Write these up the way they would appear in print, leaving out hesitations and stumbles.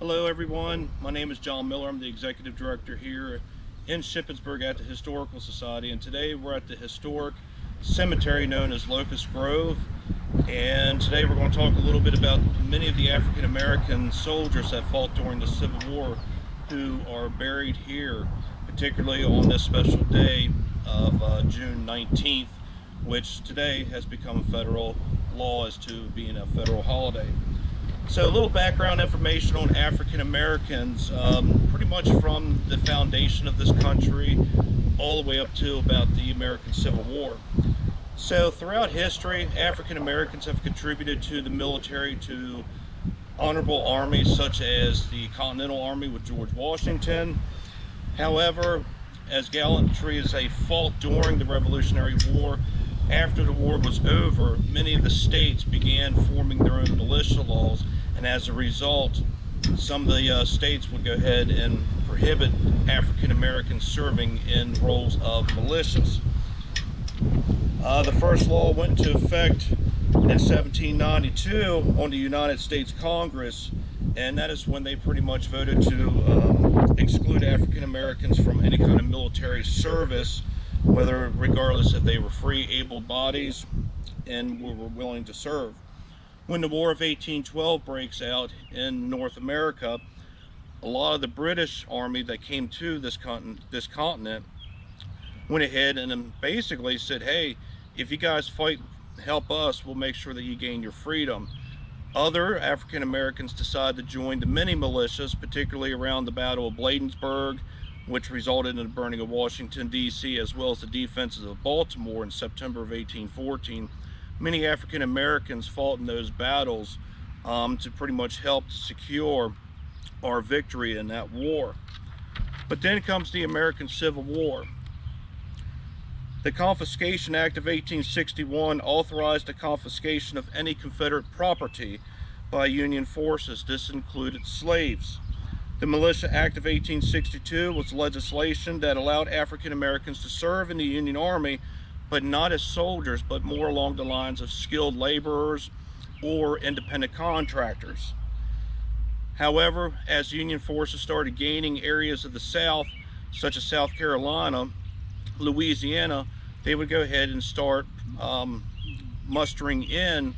Hello everyone, my name is John Miller. I'm the Executive Director here in Shippensburg at the Historical Society, and today we're at the historic cemetery known as Locust Grove. And today we're going to talk a little bit about many of the African American soldiers that fought during the Civil War who are buried here, particularly on this special day of June 19th, which today has become federal law as to being a federal holiday. So a little background information on African Americans, pretty much from the foundation of this country all the way up to about the American Civil War. So throughout history, African Americans have contributed to the military, to honorable armies such as the Continental Army with George Washington. However, as gallantry is a fault during the Revolutionary War, after the war was over, many of the states began forming their own militia laws, and as a result, some of the states would go ahead and prohibit African Americans serving in roles of militias. The first law went into effect in 1792 on the United States Congress, and that is when they pretty much voted to exclude African Americans from any kind of military service, regardless if they were free, able bodies and were willing to serve. When the War of 1812 breaks out in North America, a lot of the British Army that came to this continent went ahead and then basically said, hey, if you guys fight, help us, we'll make sure that you gain your freedom. Other African Americans decided to join the many militias, particularly around the Battle of Bladensburg, which resulted in the burning of Washington, D.C., as well as the defenses of Baltimore in September of 1814. Many African Americans fought in those battles to pretty much help secure our victory in that war. But then comes the American Civil War. The Confiscation Act of 1861 authorized the confiscation of any Confederate property by Union forces. This included slaves. The Militia Act of 1862 was legislation that allowed African Americans to serve in the Union Army, but not as soldiers, but more along the lines of skilled laborers or independent contractors. However, as Union forces started gaining areas of the South, such as South Carolina, Louisiana, they would go ahead and start mustering in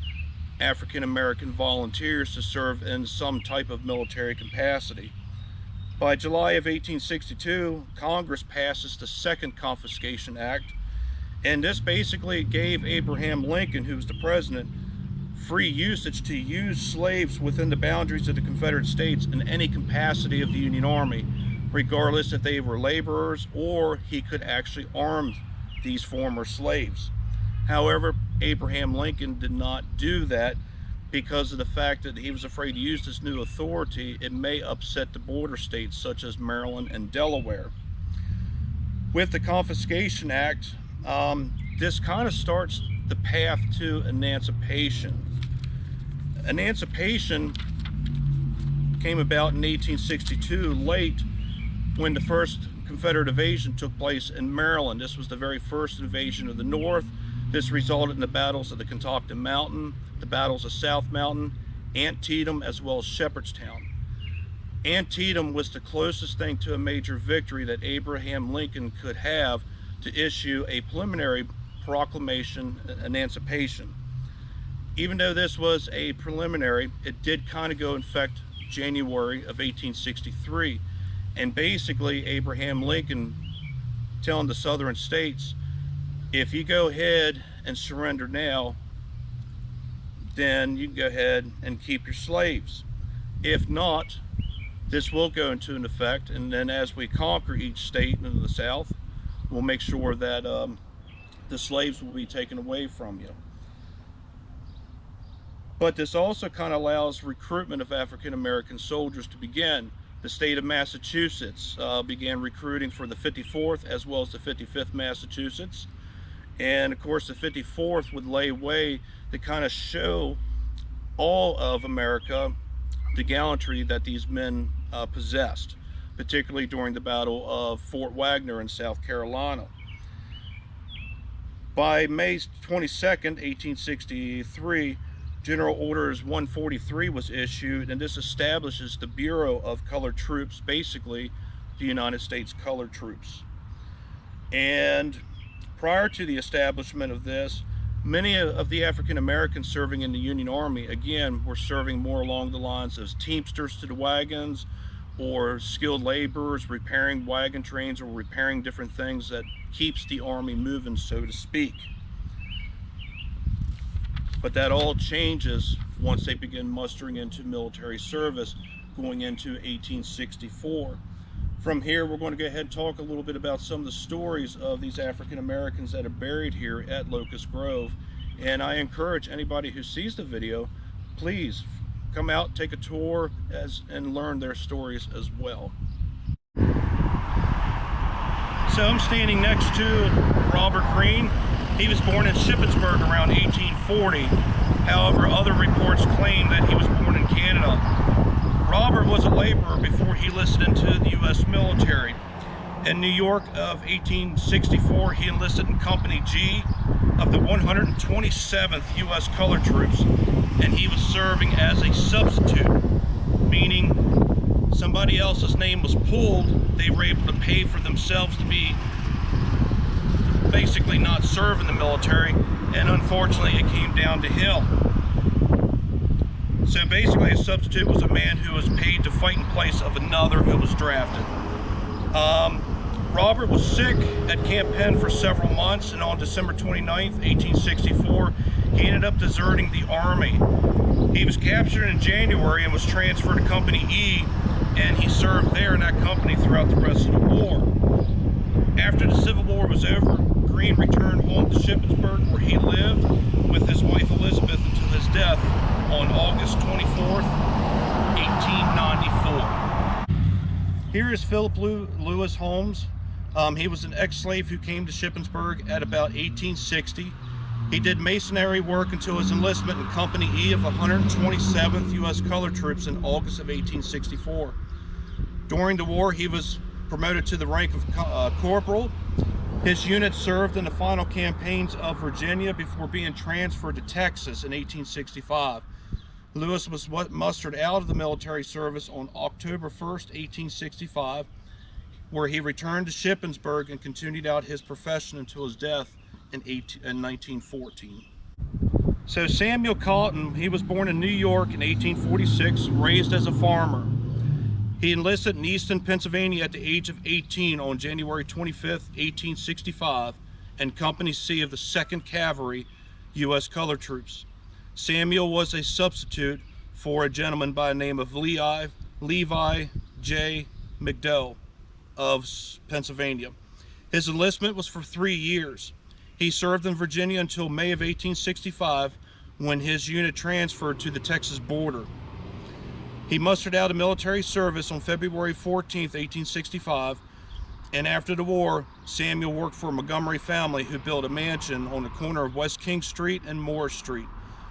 African American volunteers to serve in some type of military capacity. By July of 1862, Congress passes the Second Confiscation Act, and this basically gave Abraham Lincoln, who was the president, free usage to use slaves within the boundaries of the Confederate States in any capacity of the Union Army, regardless if they were laborers or he could actually arm these former slaves. However, Abraham Lincoln did not do that because of the fact that he was afraid to use this new authority. It may upset the border states such as Maryland and Delaware. With the Confiscation Act, this kind of starts the path to emancipation. Emancipation came about in 1862, late, when the first Confederate invasion took place in Maryland. This was the very first invasion of the North. This resulted in the battles of the Catoctin Mountain, the battles of South Mountain, Antietam, as well as Shepherdstown. Antietam was the closest thing to a major victory that Abraham Lincoln could have to issue a preliminary proclamation, emancipation. Even though this was a preliminary, it did kind of go in effect January of 1863. And basically Abraham Lincoln telling the southern states, if you go ahead and surrender now, then you can go ahead and keep your slaves. If not, this will go into an effect, and then as we conquer each state in the South, we'll make sure that the slaves will be taken away from you. But this also kind of allows recruitment of African American soldiers to begin. The state of Massachusetts began recruiting for the 54th as well as the 55th Massachusetts. And of course the 54th would lay way to kind of show all of America the gallantry that these men possessed, particularly during the Battle of Fort Wagner in South Carolina. By May 22nd, 1863, General Orders 143 was issued, and this establishes the Bureau of Colored Troops, basically the United States Colored Troops. And prior to the establishment of this, many of the African Americans serving in the Union Army, again, were serving more along the lines of teamsters to the wagons, or skilled laborers repairing wagon trains or repairing different things that keeps the Army moving, so to speak. But that all changes once they begin mustering into military service going into 1864. From here, we're going to go ahead and talk a little bit about some of the stories of these African Americans that are buried here at Locust Grove. And I encourage anybody who sees the video, please come out, take a tour, and learn their stories as well. So I'm standing next to Robert Greene. He was born in Shippensburg around 1840. However, other reports claim that he was born in Canada. Robert was a laborer before he enlisted into the U.S. military. In New York of 1864, he enlisted in Company G of the 127th U.S. Colored Troops, and he was serving as a substitute, meaning somebody else's name was pulled, they were able to pay for themselves to be basically not serve in the military, and unfortunately it came down to him. So basically a substitute was a man who was paid to fight in place of another who was drafted. Robert was sick at Camp Penn for several months, and on December 29th, 1864, he ended up deserting the Army. He was captured in January and was transferred to Company E, and he served there in that company throughout the rest of the war. After the Civil War was over, Greene returned home to Shippensburg, where he lived with his wife Elizabeth until his death on August 24th, 1894. Here is Philip Lewis Holmes. He was an ex-slave who came to Shippensburg at about 1860. He did masonry work until his enlistment in Company E of 127th U.S. Colored Troops in August of 1864. During the war, he was promoted to the rank of corporal. His unit served in the final campaigns of Virginia before being transferred to Texas in 1865. Lewis was mustered out of the military service on October 1st, 1865, where he returned to Shippensburg and continued out his profession until his death in 1914. So Samuel Cotton, he was born in New York in 1846, raised as a farmer. He enlisted in Easton, Pennsylvania at the age of 18 on January 25th, 1865, in Company C of the 2nd Cavalry U.S. Colored Troops. Samuel was a substitute for a gentleman by the name of Levi J. McDowell of Pennsylvania. His enlistment was for 3 years. He served in Virginia until May of 1865, when his unit transferred to the Texas border. He mustered out of military service on February 14th, 1865, and after the war, Samuel worked for a Montgomery family who built a mansion on the corner of West King Street and Moore Street.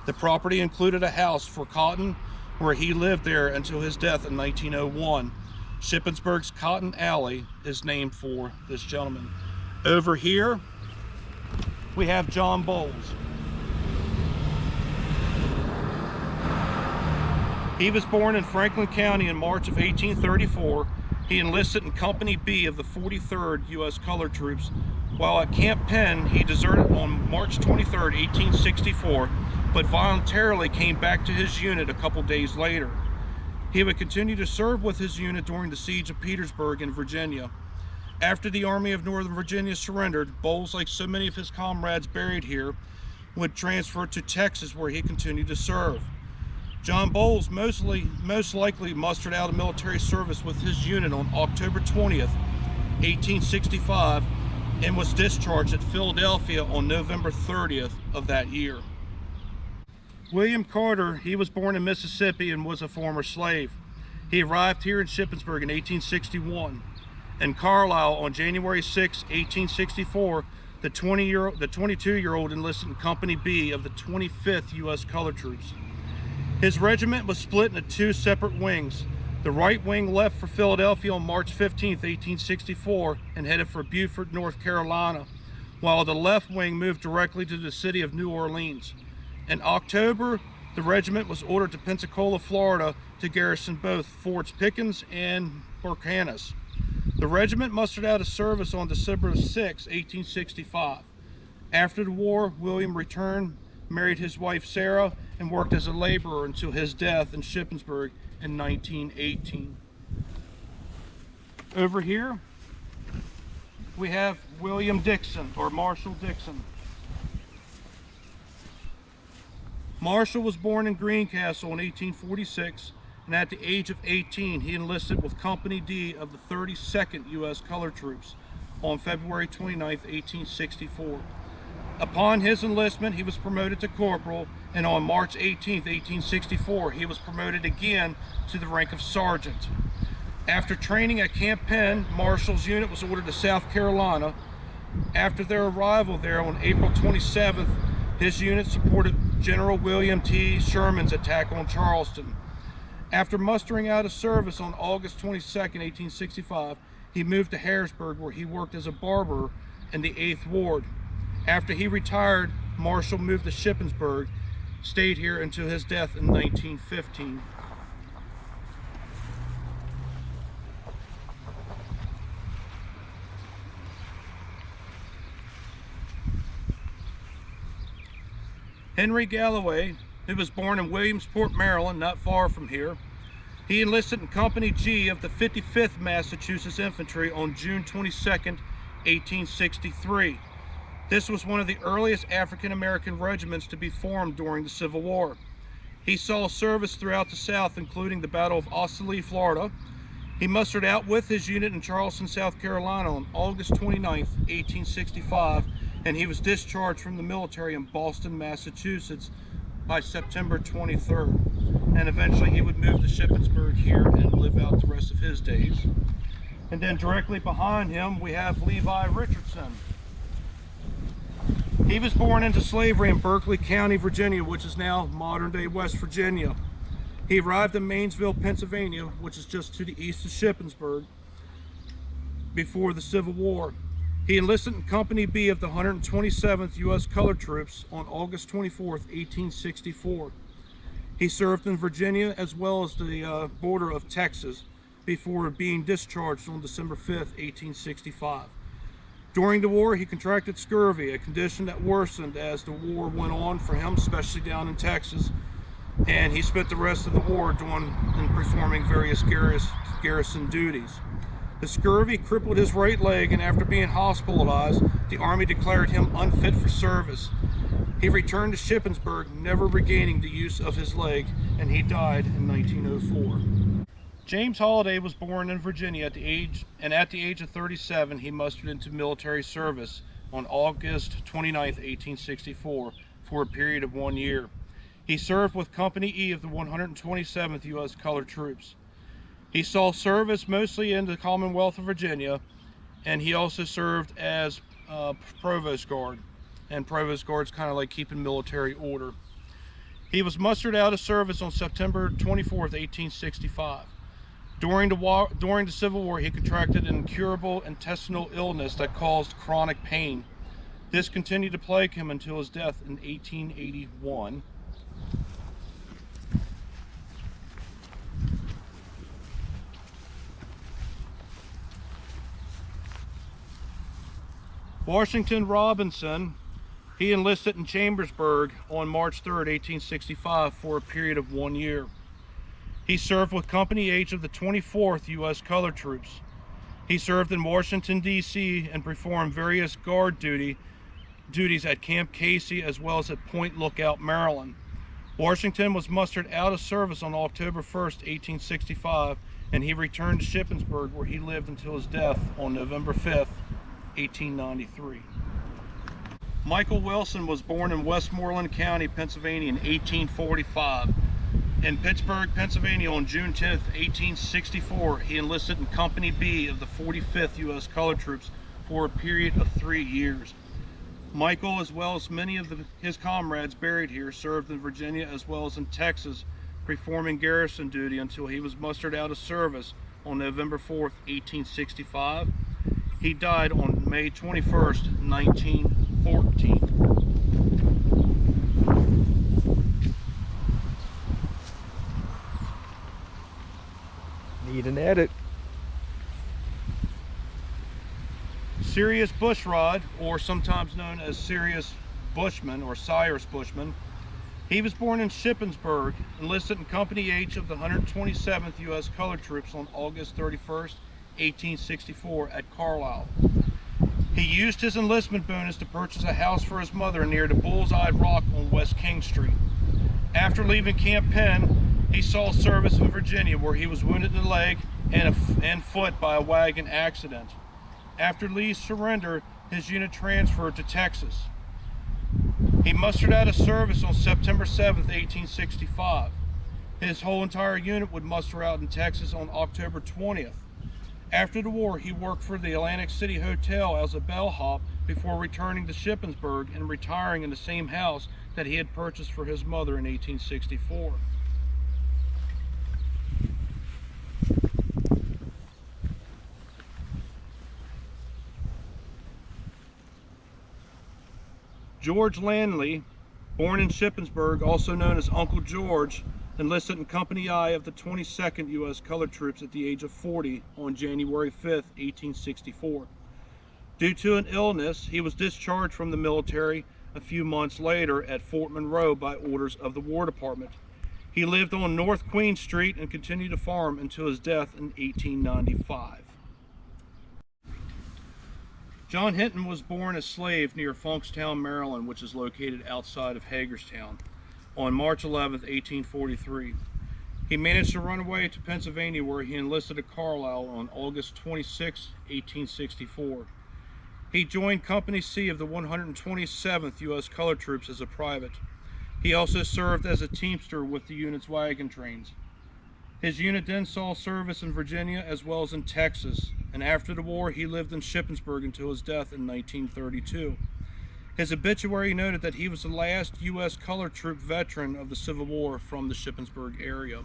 The property included a house for Cotton, where he lived there until his death in 1901. Shippensburg's Cotton Alley is named for this gentleman. Over here, we have John Bowles. He was born in Franklin County in March of 1834. He enlisted in Company B of the 43rd U.S. Colored Troops. While at Camp Penn, he deserted on March 23rd, 1864, but voluntarily came back to his unit a couple days later. He would continue to serve with his unit during the siege of Petersburg in Virginia. After the Army of Northern Virginia surrendered, Bowles, like so many of his comrades buried here, would transfer to Texas, where he continued to serve. John Bowles most likely mustered out of military service with his unit on October 20th, 1865, and was discharged at Philadelphia on November 30th of that year. William Carter, he was born in Mississippi and was a former slave. He arrived here in Shippensburg in 1861. In Carlisle on January 6, 1864, the 22-year-old enlisted in Company B of the 25th U.S. Colored Troops. His regiment was split into 2 separate wings. The right wing left for Philadelphia on March 15, 1864, and headed for Beaufort, North Carolina, while the left wing moved directly to the city of New Orleans. In October The regiment was ordered to Pensacola, Florida to garrison both Forts Pickens and Buchanus. The regiment mustered out of service on December 6, 1865. After the war, William returned, married his wife Sarah, and worked as a laborer until his death in Shippensburg in 1918. Over here, we have William Dixon, or Marshall Dixon. Marshall was born in Greencastle in 1846, and at the age of 18, he enlisted with Company D of the 32nd U.S. Colored Troops on February 29, 1864. Upon his enlistment, he was promoted to corporal, and on March 18, 1864, he was promoted again to the rank of sergeant. After training at Camp Penn, Marshall's unit was ordered to South Carolina. After their arrival there on April 27th, his unit supported General William T. Sherman's attack on Charleston. After mustering out of service on August 22, 1865, he moved to Harrisburg, where he worked as a barber in the 8th Ward. After he retired, Marshall moved to Shippensburg, stayed here until his death in 1915. Henry Galloway, who was born in Williamsport, Maryland, not far from here, he enlisted in Company G of the 55th Massachusetts Infantry on June 22, 1863. This was one of the earliest African-American regiments to be formed during the Civil War. He saw service throughout the South, including the Battle of Ossabaw, Florida. He mustered out with his unit in Charleston, South Carolina on August 29, 1865, and he was discharged from the military in Boston, Massachusetts by September 23rd. And eventually he would move to Shippensburg here and live out the rest of his days. And then directly behind him we have Levi Richardson. He was born into slavery in Berkeley County, Virginia, which is now modern-day West Virginia. He arrived in Maysville, Pennsylvania, which is just to the east of Shippensburg, before the Civil War. He enlisted in Company B of the 127th U.S. Colored Troops on August 24, 1864. He served in Virginia as well as the border of Texas before being discharged on December 5, 1865. During the war, he contracted scurvy, a condition that worsened as the war went on for him, especially down in Texas, and he spent the rest of the war doing and performing various garrison duties. The scurvy crippled his right leg, and after being hospitalized, the Army declared him unfit for service. He returned to Shippensburg, never regaining the use of his leg, and he died in 1904. James Holliday was born in Virginia at the age of 37, he mustered into military service on August 29, 1864, for a period of 1 year. He served with Company E of the 127th U.S. Colored Troops. He saw service mostly in the Commonwealth of Virginia, and he also served as provost guard. And provost guard's kind of like keeping military order. He was mustered out of service on September 24, 1865. During the Civil War, he contracted an incurable intestinal illness that caused chronic pain. This continued to plague him until his death in 1881. Washington Robinson, he enlisted in Chambersburg on March 3, 1865 for a period of 1 year. He served with Company H of the 24th U.S. Colored Troops. He served in Washington, D.C. and performed various guard duties at Camp Casey as well as at Point Lookout, Maryland. Washington was mustered out of service on October 1, 1865, and he returned to Shippensburg, where he lived until his death on November 5, 1893. Michael Wilson was born in Westmoreland County, Pennsylvania in 1845. In Pittsburgh, Pennsylvania on June 10, 1864, he enlisted in Company B of the 45th U.S. Colored Troops for a period of 3 years. Michael, as well as many of his comrades buried here, served in Virginia as well as in Texas, performing garrison duty until he was mustered out of service on November 4, 1865. He died on May 21, 1914. Eating at it. Sirius Bushrod, or sometimes known as Sirius Bushman or Cyrus Bushman. He was born in Shippensburg, enlisted in Company H of the 127th U.S. Colored Troops on August 31st, 1864 at Carlisle. He used his enlistment bonus to purchase a house for his mother near the Bullseye Rock on West King Street. After leaving Camp Penn, he saw service in Virginia, where he was wounded in the leg and foot by a wagon accident. After Lee's surrender, his unit transferred to Texas. He mustered out of service on September 7, 1865. His whole entire unit would muster out in Texas on October 20th. After the war, he worked for the Atlantic City Hotel as a bellhop before returning to Shippensburg and retiring in the same house that he had purchased for his mother in 1864. George Lanley, born in Shippensburg, also known as Uncle George, enlisted in Company I of the 22nd U.S. Colored Troops at the age of 40 on January 5, 1864. Due to an illness, he was discharged from the military a few months later at Fort Monroe by orders of the War Department. He lived on North Queen Street and continued to farm until his death in 1895. John Hinton was born a slave near Funkstown, Maryland, which is located outside of Hagerstown, on March 11, 1843. He managed to run away to Pennsylvania, where he enlisted at Carlisle on August 26, 1864. He joined Company C of the 127th U.S. Colored Troops as a private. He also served as a teamster with the unit's wagon trains. His unit then saw service in Virginia as well as in Texas, and after the war he lived in Shippensburg until his death in 1932. His obituary noted that he was the last U.S. Colored Troop veteran of the Civil War from the Shippensburg area.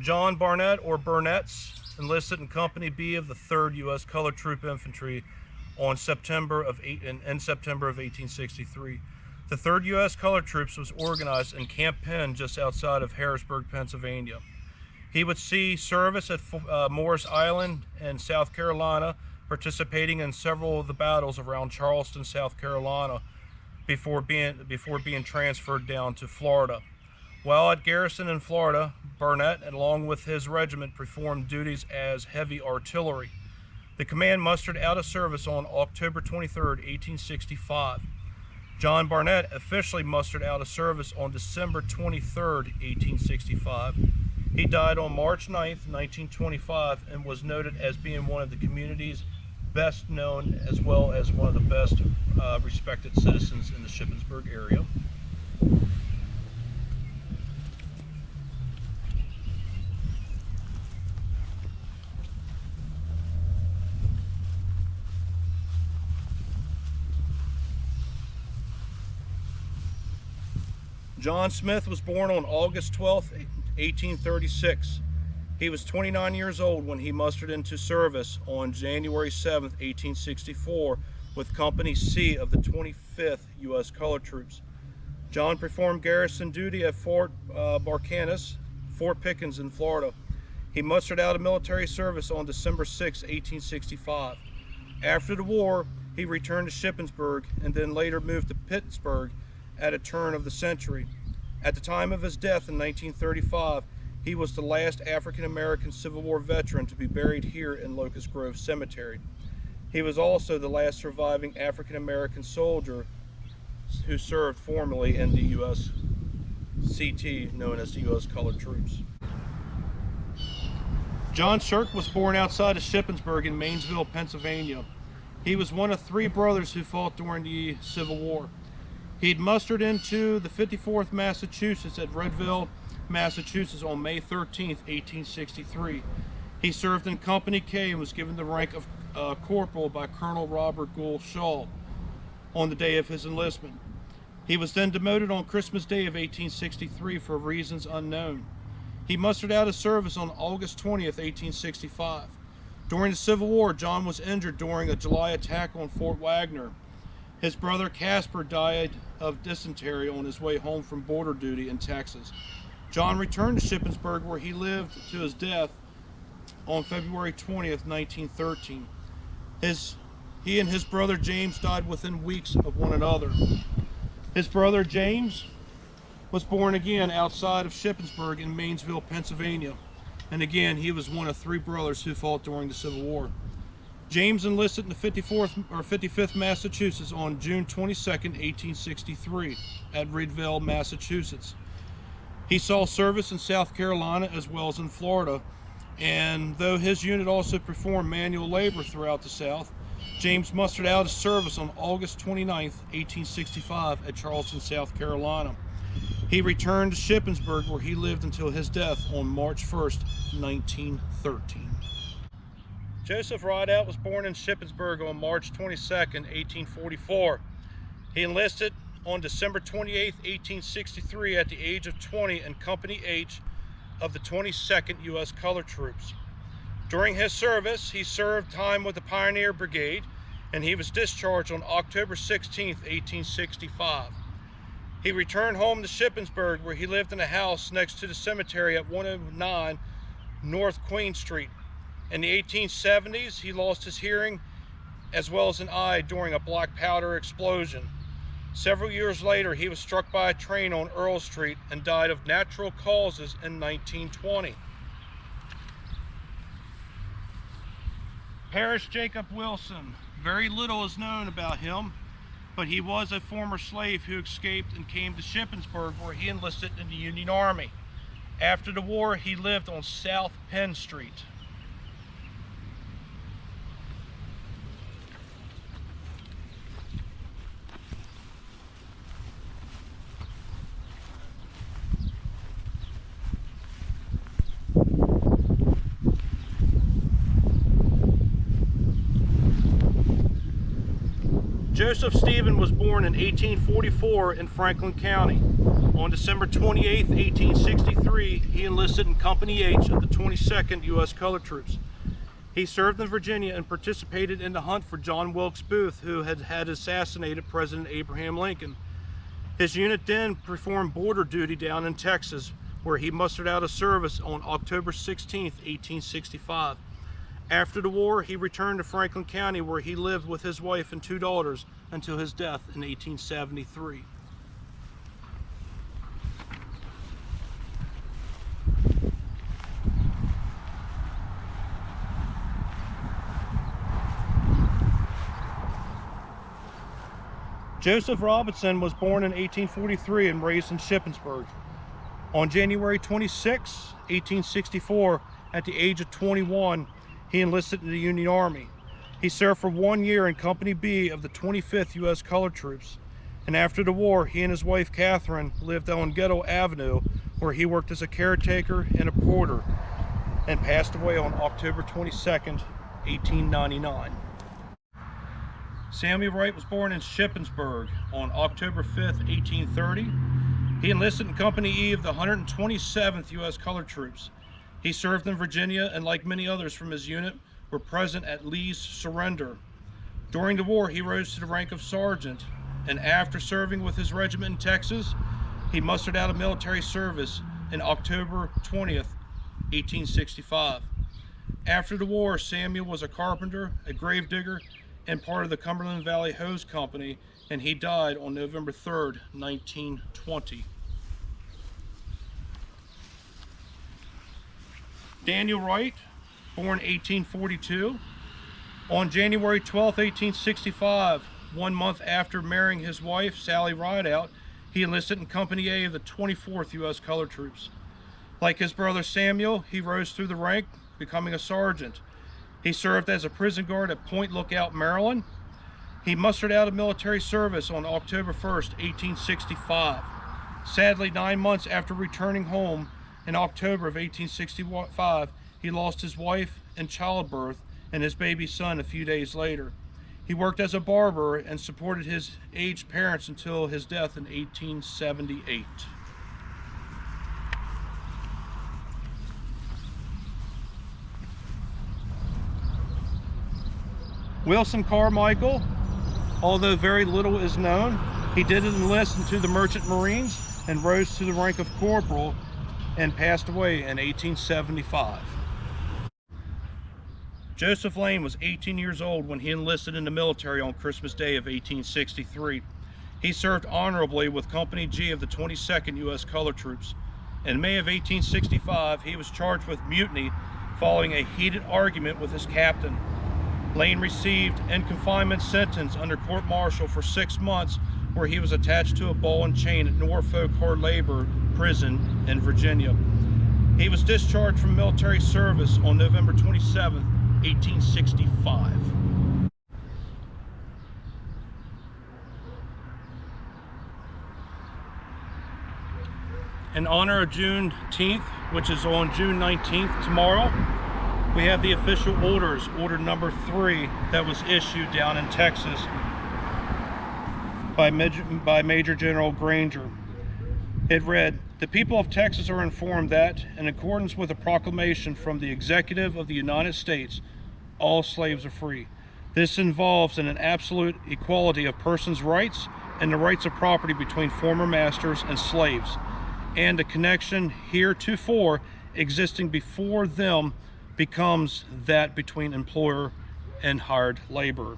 John Barnett, or Burnett's, enlisted in Company B of the 3rd U.S. Colored Troop Infantry in September of 1863. The 3rd U.S. Colored Troops was organized in Camp Penn just outside of Harrisburg, Pennsylvania. He would see service at Morris Island in South Carolina, participating in several of the battles around Charleston, South Carolina, before being transferred down to Florida. While at garrison in Florida, Barnett, along with his regiment, performed duties as heavy artillery. The command mustered out of service on October 23, 1865. John Barnett officially mustered out of service on December 23, 1865. He died on March 9, 1925, and was noted as being one of the community's best known, as well as one of the best respected citizens in the Shippensburg area. John Smith was born on August 12, 1836. He was 29 years old when he mustered into service on January 7, 1864 with Company C of the 25th U.S. Colored Troops. John performed garrison duty at Fort Barcanas, Fort Pickens in Florida. He mustered out of military service on December 6, 1865. After the war, he returned to Shippensburg and then later moved to Pittsburgh at a turn of the century. At the time of his death in 1935, he was the last African-American Civil War veteran to be buried here in Locust Grove Cemetery. He was also the last surviving African-American soldier who served formerly in the U.S. CT, known as the U.S. Colored Troops. John Cerk was born outside of Shippensburg in Mainsville, Pennsylvania. He was one of 3 brothers who fought during the Civil War. He'd mustered into the 54th Massachusetts at Redville, Massachusetts on May 13, 1863. He served in Company K and was given the rank of corporal by Colonel Robert Gould Shaw. on the day of his enlistment. He was then demoted on Christmas Day of 1863 for reasons unknown. He mustered out of service on August 20th, 1865. During the Civil War, John was injured during a July attack on Fort Wagner. His brother Caspar died of dysentery on his way home from border duty in Texas. John returned to Shippensburg, where he lived to his death on February 20th, 1913. He and his brother James died within weeks of one another. His brother James was born again outside of Shippensburg in Mainsville, Pennsylvania. And again, he was one of 3 brothers who fought during the Civil War. James enlisted in the 55th Massachusetts on June 22nd, 1863 at Reedville, Massachusetts. He saw service in South Carolina as well as in Florida, and though his unit also performed manual labor throughout the South, James mustered out of service on August 29th, 1865 at Charleston, South Carolina. He returned to Shippensburg, where he lived until his death on March 1st, 1913. Joseph Roddell was born in Shippensburg on March 22nd, 1844. He enlisted on December 28th, 1863 at the age of 20 in Company H of the 22nd U.S. Colored Troops. During his service, he served time with the Pioneer Brigade, and he was discharged on October 16th, 1865. He returned home to Shippensburg, where he lived in a house next to the cemetery at 109 North Queen Street. In the 1870s, he lost his hearing as well as an eye during a black powder explosion. Several years later, he was struck by a train on Earl Street and died of natural causes in 1920. Parrish Jacob Wilson. Very little is known about him, but he was a former slave who escaped and came to Shippensburg, where he enlisted in the Union Army. After the war, he lived on South Penn Street. Joseph Stephen was born in 1844 in Franklin County. On December 28, 1863, he enlisted in Company H of the 22nd U.S. Colored Troops. He served in Virginia and participated in the hunt for John Wilkes Booth, who had assassinated President Abraham Lincoln. His unit then performed border duty down in Texas, where he mustered out of service on October 16, 1865. After the war, he returned to Franklin County, where he lived with his wife and 2 daughters until his death in 1873. Joseph Robinson was born in 1843 and raised in Shippensburg. On January 26, 1864, at the age of 21, he enlisted in the Union Army. He served for 1 year in Company B of the 25th U.S. Colored Troops. And after the war, he and his wife Catherine lived on Ghetto Avenue, where he worked as a caretaker and a porter, and passed away on October 22nd, 1899. Samuel Wright was born in Shippensburg on October 5th, 1830. He enlisted in Company E of the 127th U.S. Colored Troops. He served in Virginia, and like many others from his unit, were present at Lee's surrender. During the war, he rose to the rank of sergeant, and after serving with his regiment in Texas, he mustered out of military service in October 20th, 1865. After the war, Samuel was a carpenter, a gravedigger, and part of the Cumberland Valley Hose Company, and he died on November 3rd, 1920. Daniel Wright, born 1842. On January 12, 1865, 1 month after marrying his wife, Sally Rideout, he enlisted in Company A of the 24th U.S. Colored Troops. Like his brother Samuel, he rose through the rank, becoming a sergeant. He served as a prison guard at Point Lookout, Maryland. He mustered out of military service on October 1st, 1865. Sadly, 9 months after returning home, in October of 1865, he lost his wife in childbirth and his baby son a few days later. He worked as a barber and supported his aged parents until his death in 1878. Wilson Carmichael, although very little is known, he did enlist into the Merchant Marines and rose to the rank of corporal and passed away in 1875. Joseph Lane was 18 years old when he enlisted in the military on Christmas Day of 1863. He served honorably with Company G of the 22nd U.S. Colored Troops. In May of 1865, he was charged with mutiny following a heated argument with his captain. Lane received in confinement sentence under court-martial for 6 months, where he was attached to a ball and chain at Norfolk Hard Labor Prison in Virginia. He was discharged from military service on November 27, 1865. In honor of Juneteenth, which is on June 19th, tomorrow, we have the official orders, order number 3, that was issued down in Texas by Major General Granger. It read, "The people of Texas are informed that, in accordance with a proclamation from the Executive of the United States, all slaves are free. This involves an absolute equality of persons' rights and the rights of property between former masters and slaves, and the connection heretofore existing before them becomes that between employer and hired laborer.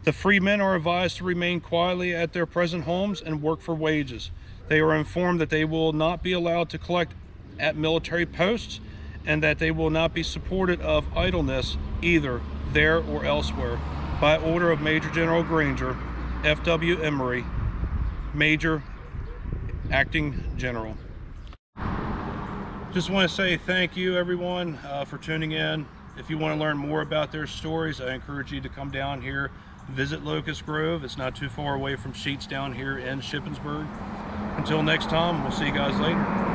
The free men are advised to remain quietly at their present homes and work for wages. They are informed that they will not be allowed to collect at military posts and that they will not be supported of idleness either there or elsewhere. By order of Major General Granger, F.W. Emory, Major Acting General." Just want to say thank you, everyone, for tuning in. If you want to learn more about their stories, I encourage you to come down here, visit Locust Grove. It's not too far away from Sheets down here in Shippensburg. Until next time, we'll see you guys later.